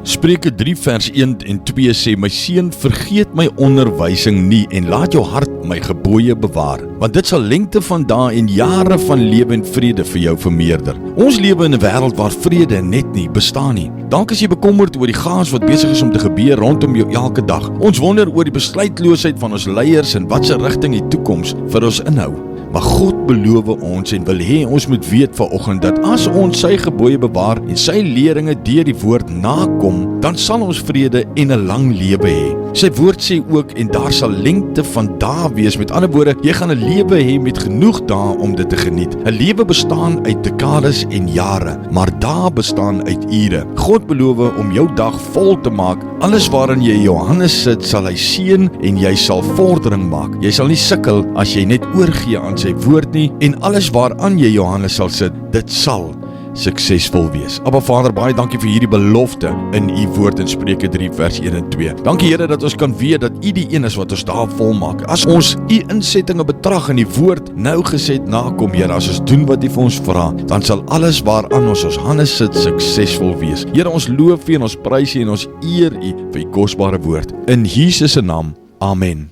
Spreuke 3 vers 1 en 2 sê, my seun, vergeet my onderwysing nie en laat jou hart my gebooie bewaar, want dit sal lengte van dae en jare van lewe en vrede vir jou vermeerder. Ons lewe in 'n wêreld waar vrede net nie bestaan nie. Dalk is jy bekommerd oor die chaos wat besig is om te gebeur rondom jou elke dag. Ons wonder oor die besluitloosheid van ons leiers en watse rigting die toekoms vir ons inhou. Maar God beloof ons en wil hê ons moet weet vanoggend dat as ons sy gebooie bewaar en sy leringe deur die woord nakom, dan sal ons vrede en 'n lang lewe hê. Sy woord sê ook, en daar sal lengte van dae wees. Met ander woorde, jy gaan 'n lewe hê met genoeg dae om dit te geniet. 'n Lewe bestaan uit dekades en jare, maar dae bestaan uit ure. God beloof om jou dag vol te maak. Alles waarin jy jou hande sit, sal hy seën en jy sal vordering maak. Jy sal nie sukkel as jy net oorgee aan sy woord nie, en alles waaraan jy jou hande sal sit, dit sal suksesvol wees. Abba Vader, baie dankie vir hierdie belofte in u woord in Spreuke 3 vers 1 en 2. Dankie Here dat ons kan weet dat u die een is wat ons daar volmaak. As ons u insettinge betrag in die woord nougeset nakom, Here, as ons doen wat u vir ons vra, dan sal alles waaraan ons hande sit suksesvol wees. Here, ons loof u en ons prys u en ons eer u vir u kosbare woord. In Jesus se naam, amen.